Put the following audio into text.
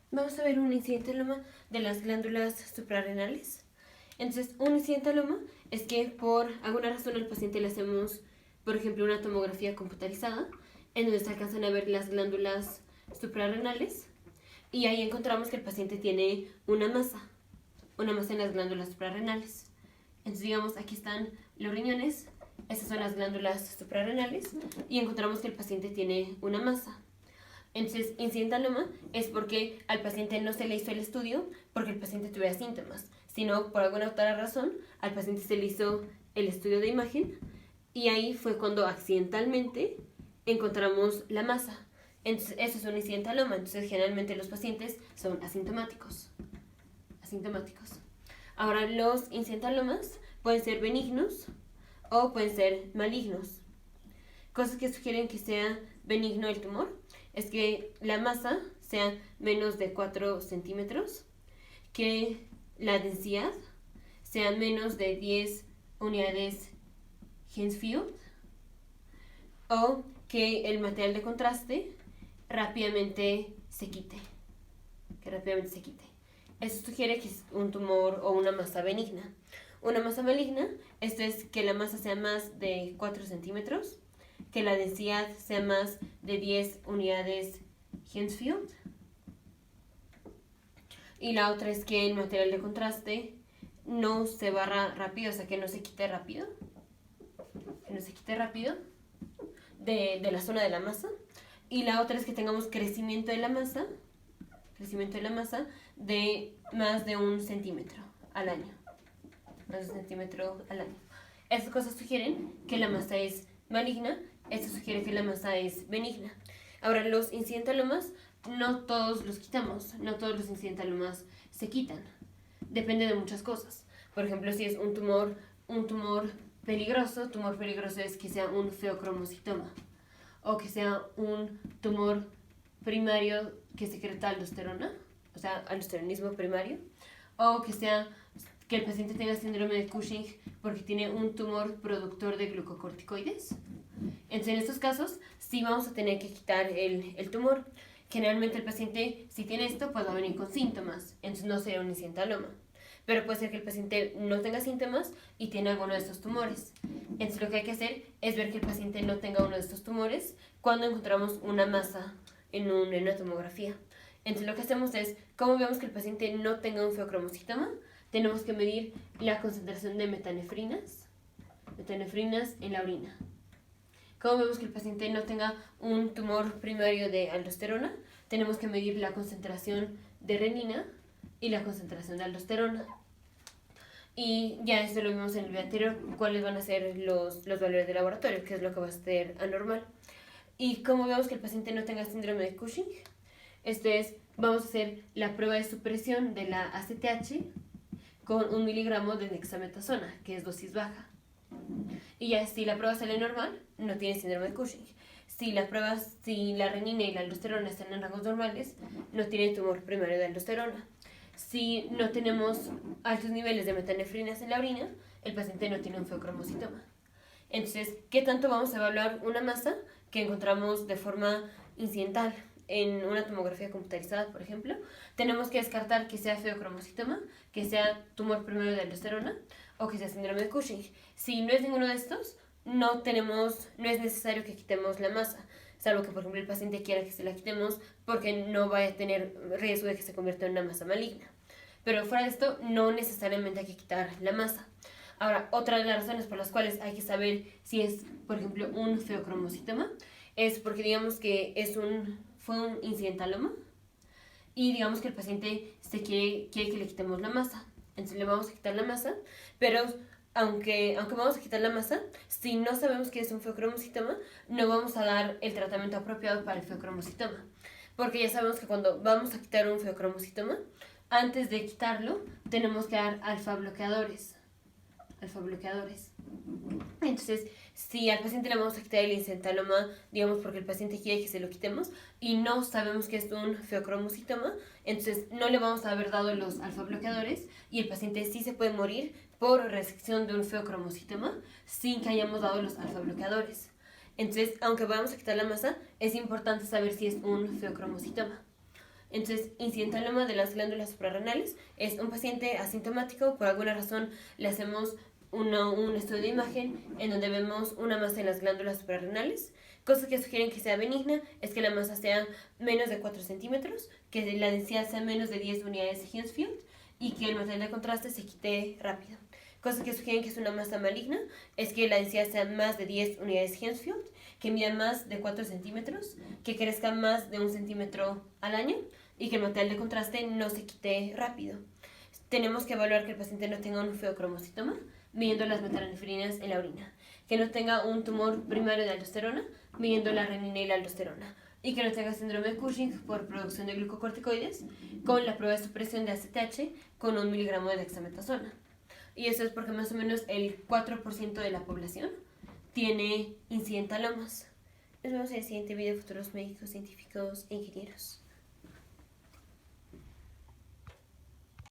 Vamos a ver un incidentaloma de las glándulas suprarrenales. Entonces, un incidentaloma es que por alguna razón al paciente le hacemos, por ejemplo, una tomografía computarizada, en donde se alcanzan a ver las glándulas suprarrenales, y ahí encontramos que el paciente tiene una masa en las glándulas suprarrenales. Entonces, digamos, aquí están los riñones, estas son las glándulas suprarrenales, y encontramos que el paciente tiene una masa. Entonces, incidentaloma es porque al paciente no se le hizo el estudio porque el paciente tuviera síntomas, sino por alguna otra razón al paciente se le hizo el estudio de imagen y ahí fue cuando accidentalmente encontramos la masa. Entonces, eso es un incidentaloma. Entonces, generalmente los pacientes son asintomáticos. Ahora, los incidentalomas pueden ser benignos o pueden ser malignos. Cosas que sugieren que sea benigno el tumor es que la masa sea menos de 4 centímetros, que la densidad sea menos de 10 unidades Hensfield o que el material de contraste rápidamente se quite. Eso sugiere que es un tumor o una masa benigna. Una masa maligna, esto es que la masa sea más de 4 centímetros, que la densidad sea más de 10 unidades Hensfield. Y la otra es que el material de contraste no se barra rápido, o sea, que no se quite rápido. De la zona de la masa. Y la otra es que tengamos crecimiento de la masa de más de 1 centímetro al año. Estas cosas sugieren que la masa es maligna, esto sugiere que la masa es benigna. Ahora, los incidentalomas no todos los quitamos, no todos los incidentalomas se quitan. Depende de muchas cosas. Por ejemplo, si es un tumor peligroso es que sea un feocromocitoma o que sea un tumor primario que secreta aldosterona, o sea, aldosteronismo primario, o que sea que el paciente tenga síndrome de Cushing porque tiene un tumor productor de glucocorticoides. Entonces, en estos casos, sí vamos a tener que quitar el tumor. Generalmente el paciente, si tiene esto, pues va a venir con síntomas, entonces no sería un incidentaloma. Pero puede ser que el paciente no tenga síntomas y tiene alguno de estos tumores. Entonces lo que hay que hacer es ver que el paciente no tenga uno de estos tumores cuando encontramos una masa en una tomografía. Entonces lo que hacemos es, como vemos que el paciente no tenga un feocromocitoma, tenemos que medir la concentración de metanefrinas en la orina. Como vemos que el paciente no tenga un tumor primario de aldosterona, tenemos que medir la concentración de renina y la concentración de aldosterona. Y ya esto lo vimos en el video anterior, cuáles van a ser los valores de laboratorio, que es lo que va a ser anormal. Y como vemos que el paciente no tenga síndrome de Cushing, vamos a hacer la prueba de supresión de la ACTH con 1 miligramo de dexametasona, que es dosis baja. Y ya si la prueba sale normal, no tiene síndrome de Cushing. Si la renina y la aldosterona están en rangos normales, no tiene tumor primario de aldosterona. Si no tenemos altos niveles de metanefrinas en la orina, el paciente no tiene un feocromocitoma. Entonces, ¿qué tanto vamos a evaluar una masa que encontramos de forma incidental en una tomografía computarizada, por ejemplo? Tenemos que descartar que sea feocromocitoma, que sea tumor primario de aldosterona o que sea síndrome de Cushing. Si no es ninguno de estos, no es necesario que quitemos la masa, salvo que por ejemplo el paciente quiera que se la quitemos porque no vaya a tener riesgo de que se convierta en una masa maligna. Pero fuera de esto, no necesariamente hay que quitar la masa. Ahora, otra de las razones por las cuales hay que saber si es, por ejemplo, un feocromocitoma es porque digamos que fue un incidentaloma y digamos que el paciente quiere que le quitemos la masa. Entonces le vamos a quitar la masa, pero aunque vamos a quitar la masa, si no sabemos que es un feocromocitoma, no vamos a dar el tratamiento apropiado para el feocromocitoma. Porque ya sabemos que cuando vamos a quitar un feocromocitoma, antes de quitarlo, tenemos que dar alfa bloqueadores. Entonces, si al paciente le vamos a quitar el incidentaloma, digamos porque el paciente quiere que se lo quitemos y no sabemos que es un feocromocitoma, entonces no le vamos a haber dado los alfa bloqueadores y el paciente sí se puede morir por resección de un feocromocitoma sin que hayamos dado los alfa bloqueadores. Entonces, aunque vamos a quitar la masa, es importante saber si es un feocromocitoma. Entonces, incidentaloma de las glándulas suprarrenales es un paciente asintomático, por alguna razón le hacemos un estudio de imagen en donde vemos una masa en las glándulas suprarrenales. Cosas que sugieren que sea benigna es que la masa sea menos de 4 centímetros, que la densidad sea menos de 10 unidades de Hounsfield y que el material de contraste se quite rápido. Cosas que sugieren que es una masa maligna es que la densidad sea más de 10 unidades de Hounsfield, que mida más de 4 centímetros, que crezca más de 1 centímetro al año y que el material de contraste no se quite rápido. Tenemos que evaluar que el paciente no tenga un feocromocitoma, midiendo las metanefrinas en la orina, que no tenga un tumor primario de aldosterona, midiendo la renina y la aldosterona, y que no tenga síndrome de Cushing por producción de glucocorticoides, con la prueba de supresión de ACTH con 1 miligramo de dexametasona. Y eso es porque más o menos el 4% de la población tiene incidentalomas. Nos vemos en el siguiente video, futuros médicos, científicos e ingenieros.